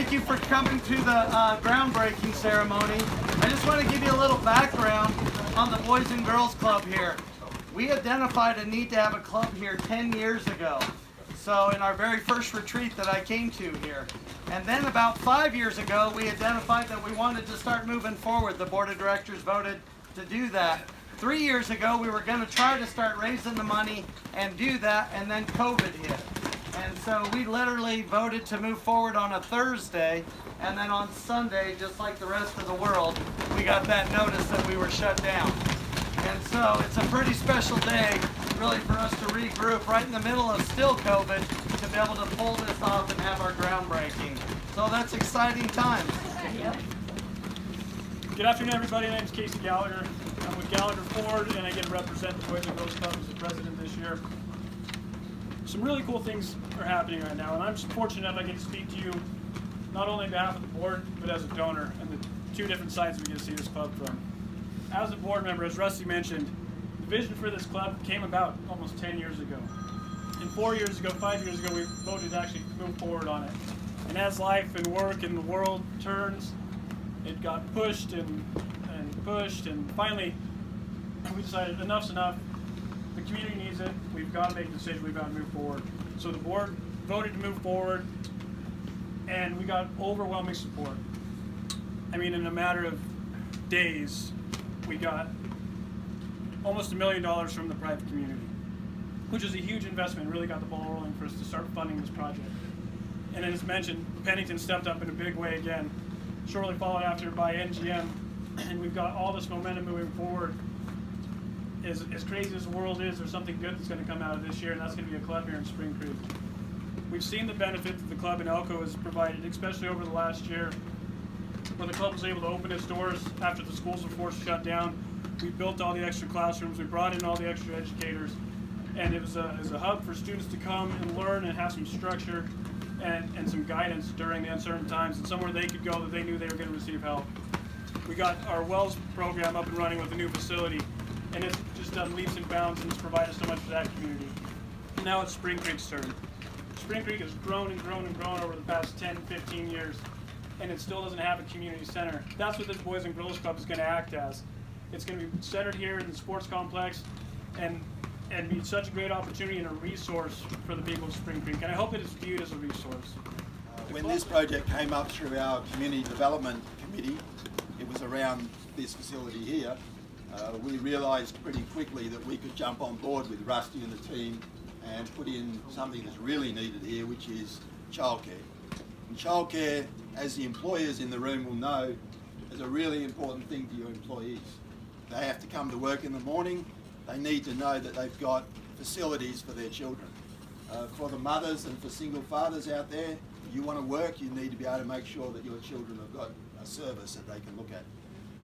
thank you for coming to the groundbreaking ceremony. I just want to give you a little background on the Boys and Girls Club here. We identified a need to have a club here 10 years ago. So in our very first retreat that I came to here. And then about 5 years ago, we identified that we wanted to start moving forward. The board of directors voted to do that. 3 years ago, we were going to try to start raising the money and do that, and then COVID hit. And so we literally voted to move forward on a Thursday, and then on Sunday, just like the rest of the world, we got that notice that we were shut down. And so it's a pretty special day, really, for us to regroup right in the middle of still COVID to be able to pull this off and have our groundbreaking. So that's exciting times. Good afternoon, everybody. My name is Casey Gallagher. I'm with Gallagher Ford, and I get to represent the Boys and Girls Club as the president this year. Some really cool things are happening right now, and I'm just fortunate enough I get to speak to you not only on behalf of the board, but as a donor, and the two different sides we get to see this club from. As a board member, as Rusty mentioned, the vision for this club came about almost 10 years ago. And 4 years ago, 5 years ago, we voted to actually move forward on it. And as life and work and the world turns, it got pushed and pushed, and finally we decided enough's enough. The community needs it. We've got to make a decision. We've got to move forward. So the board voted to move forward, and we got overwhelming support. I mean, in a matter of days, we got almost $1 million from the private community, which is a huge investment. Really got the ball rolling for us to start funding this project. And as mentioned, Pennington stepped up in a big way again, shortly followed after by NGM, and we've got all this momentum moving forward. As crazy as the world is, there's something good that's going to come out of this year, and that's going to be a club here in Spring Creek. We've seen the benefit that the club in Elko has provided, especially over the last year, where the club was able to open its doors after the schools were forced to shut down. We built all the extra classrooms, we brought in all the extra educators, and it was a hub for students to come and learn and have some structure and some guidance during the uncertain times, and somewhere they could go that they knew they were going to receive help. We got our WELLS program up and running with a new facility, and it's just done leaps and bounds, and it's provided so much for that community. And now it's Spring Creek's turn. Spring Creek has grown and grown and grown over the past 10, 15 years, and it still doesn't have a community center. That's what this Boys and Girls Club is going to act as. It's going to be centered here in the sports complex, and be such a great opportunity and a resource for the people of Spring Creek. And I hope it is viewed as a resource. When this project came up through our Community Development Committee, it was around this facility here. We realised pretty quickly that we could jump on board with Rusty and the team and put in something that's really needed here, which is childcare. And childcare, as the employers in the room will know, is a really important thing for your employees. They have to come to work in the morning. They need to know that they've got facilities for their children. For the mothers and for single fathers out there, if you want to work, you need to be able to make sure that your children have got a service that they can look at.